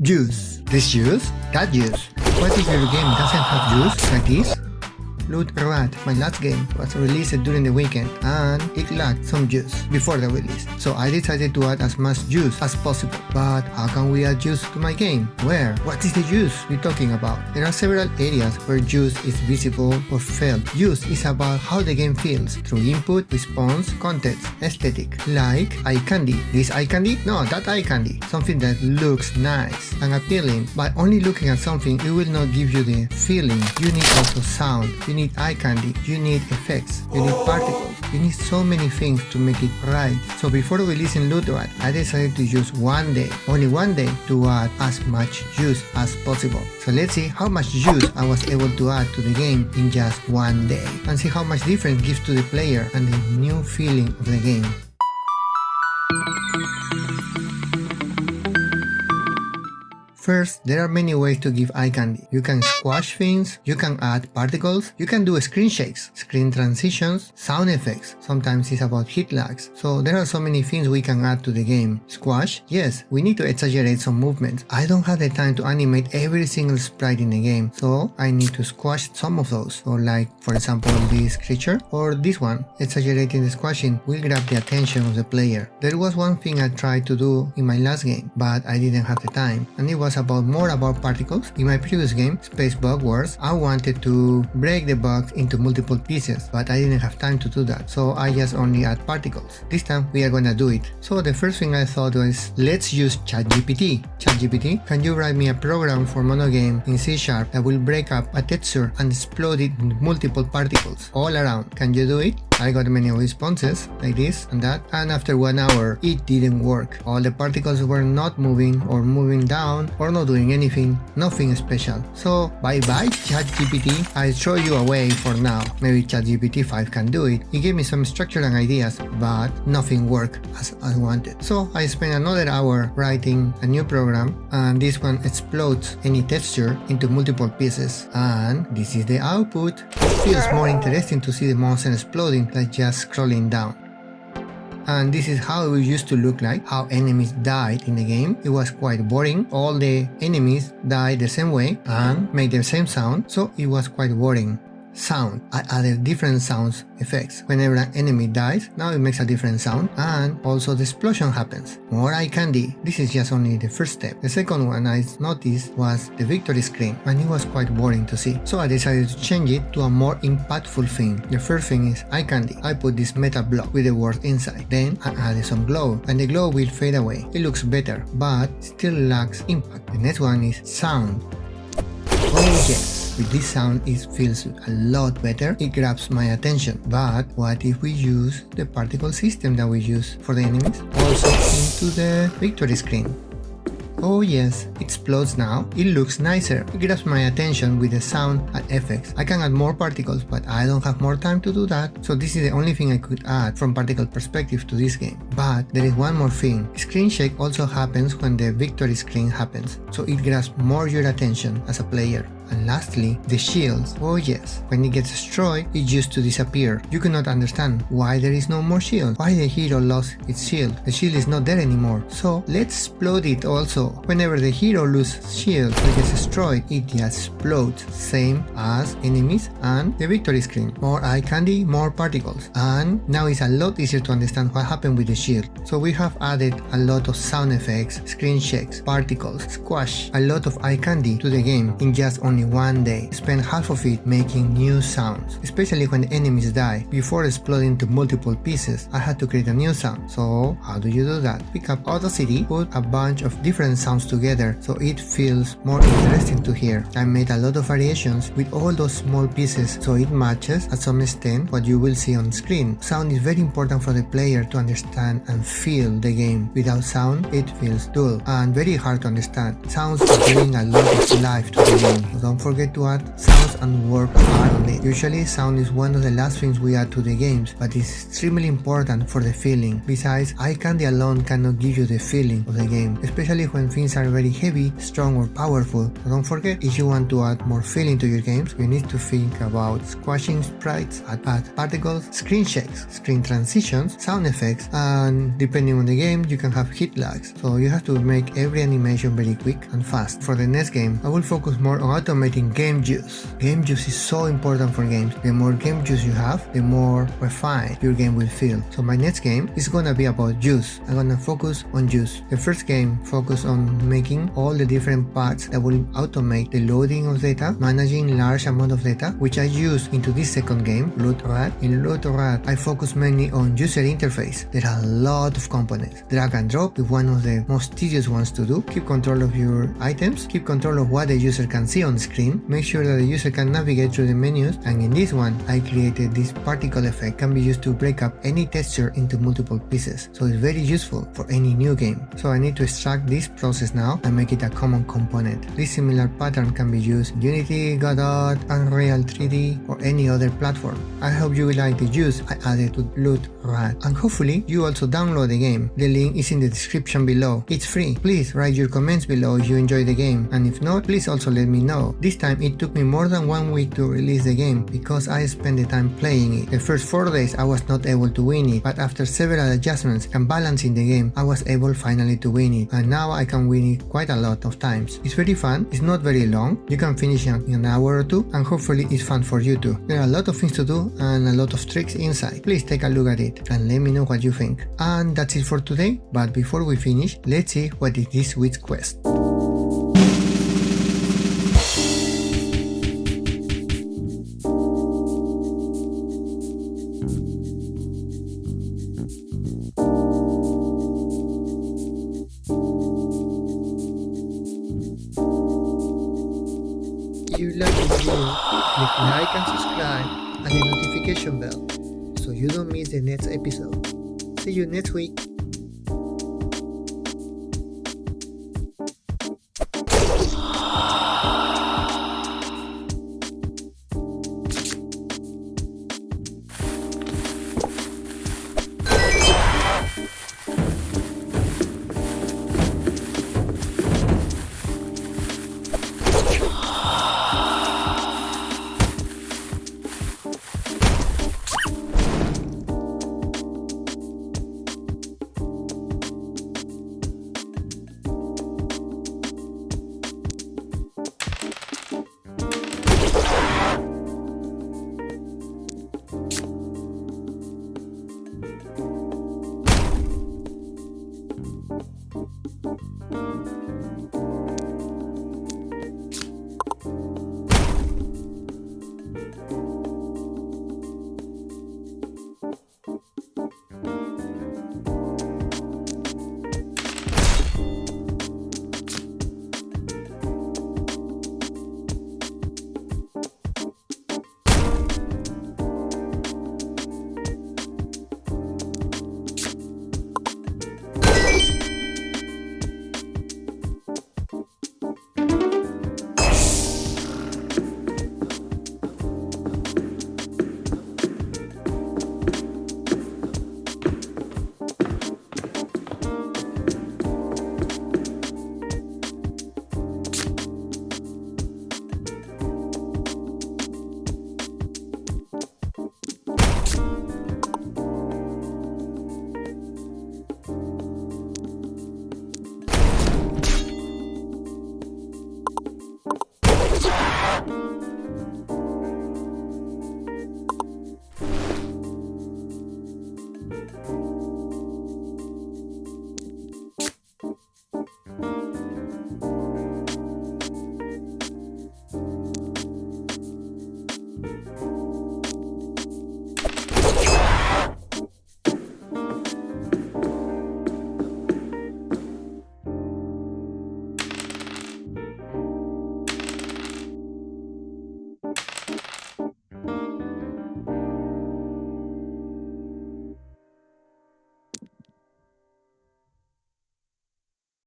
Juice. This juice? That juice. What if your game doesn't have juice like this? Loot Rat, my last game, was released during the weekend and it lacked some juice before the release, so I decided to add as much juice as possible. But how can we add juice to my game? Where? What is the juice we're talking about? There are several areas where juice is visible or felt. Juice is about how the game feels through input, response, context, aesthetic, like eye candy. This eye candy? No, that eye candy. Something that looks nice and appealing. By only looking at something, it will not give you the feeling. You need also sound. You need eye candy, you need effects, you need particles, you need so many things to make it right. So before releasing Loot Rat, I decided to use one day, only one day, to add as much juice as possible. So let's see how much juice I was able to add to the game in just one day, and see how much difference gives to the player and the new feeling of the game. First, there are many ways to give eye candy. You can squash things, you can add particles, you can do screen shakes, screen transitions, sound effects. Sometimes it's about hit lags. So there are so many things we can add to the game. Squash? Yes, we need to exaggerate some movements. I don't have the time to animate every single sprite in the game, so I need to squash some of those. Or like, for example, this creature or this one. Exaggerating the squashing will grab the attention of the player. There was one thing I tried to do in my last game, but I didn't have the time, and it was more about particles. In my previous game, Space Bug Wars, I wanted to break the bugs into multiple pieces, but I didn't have time to do that, so I just only add particles. This time we are gonna do it. So the first thing I thought was, let's use ChatGPT. ChatGPT, can you write me a program for monogame in C# that will break up a texture and explode it in multiple particles all around? Can you do it? I got many responses like this and that, and after 1 hour it didn't work. All the particles were not moving or moving down or not doing anything, nothing special. So bye bye ChatGPT, I throw you away for now. Maybe ChatGPT 5 can do it. It gave me some structure and ideas, but nothing worked as I wanted. So I spent another hour writing a new program, and this one explodes any texture into multiple pieces, and this is the output. It feels more interesting to see the monster exploding than just scrolling down. And this is how it used to look like, how enemies died in the game. It was quite boring. All the enemies died the same way and made the same sound, so it was quite boring. Sound. I added different sounds effects. Whenever an enemy dies, now it makes a different sound, and also the explosion happens. More eye candy. This is just only the first step. The second one I noticed was the victory screen, and it was quite boring to see. So I decided to change it to a more impactful thing. The first thing is eye candy. I put this metal block with the words inside. Then I added some glow, and the glow will fade away. It looks better, but still lacks impact. The next one is sound. Oh yes. With this sound, it feels a lot better, it grabs my attention. But what if we use the particle system that we use for the enemies also into the victory screen? Oh yes, it explodes now, it looks nicer, it grabs my attention with the sound and effects. I can add more particles, but I don't have more time to do that, so this is the only thing I could add from particle perspective to this game. But there is one more thing. Screen shake also happens when the victory screen happens, so it grabs more your attention as a player. And lastly, the shields. Oh yes, when it gets destroyed, it used to disappear. You cannot understand why there is no more shield, why the hero lost its shield. The shield is not there anymore, so let's explode it also. Whenever the hero loses shield or gets destroyed, it just explodes, same as enemies and the victory screen. More eye candy, more particles. And now it's a lot easier to understand what happened with the shield. So we have added a lot of sound effects, screen shakes, particles, squash, a lot of eye candy to the game in just only one day. Spend half of it making new sounds, especially when the enemies die. Before exploding to multiple pieces, I had to create a new sound. So how do you do that? Pick up Audacity, put a bunch of different sounds together so it feels more interesting to hear. I made a lot of variations with all those small pieces so it matches at some extent what you will see on screen. Sound is very important for the player to understand and feel the game. Without sound, it feels dull and very hard to understand. Sounds bring a lot of life to the game. Don't forget to add sounds pause and work hard on it. Usually sound is one of the last things we add to the games, but it's extremely important for the feeling. Besides, eye candy alone cannot give you the feeling of the game, especially when things are very heavy, strong or powerful. So don't forget, if you want to add more feeling to your games, you need to think about squashing sprites, add particles, screen shakes, screen transitions, sound effects, and depending on the game, you can have hit lags. So you have to make every animation very quick and fast. For the next game, I will focus more on automating game juice. Game juice is so important for games. The more game juice you have, the more refined your game will feel. So my next game is gonna be about juice. I'm gonna focus on juice. The first game focus on making all the different parts that will automate the loading of data, managing large amount of data, which I use into this second game, LootRat. In LootRat, I focus mainly on user interface. There are a lot of components. Drag and drop is one of the most tedious ones to do. Keep control of your items, keep control of what the user can see on screen, make sure that the user can navigate through the menus, and in this one, I created this particle effect, can be used to break up any texture into multiple pieces. So it's very useful for any new game. So I need to extract this process now and make it a common component. This similar pattern can be used in Unity, Godot, Unreal 3D, or any other platform. I hope you will like the juice I added to LootRat, and hopefully you also download the game. The link is in the description below. It's free. Please write your comments below if you enjoy the game, and if not, please also let me know. This time it took me more than 1 week to release the game because I spent the time playing it. The first 4 days I was not able to win it, but after several adjustments and balancing the game, I was able finally to win it, and now I can win it quite a lot of times. It's very fun, it's not very long, you can finish in an hour or two, and hopefully it's fun for you too. There are a lot of things to do and a lot of tricks inside. Please take a look at it and let me know what you think. And that's it for today, but before we finish, let's see what is this week's quest. If you like this video, click like and subscribe and the notification bell so you don't miss the next episode. See you next week.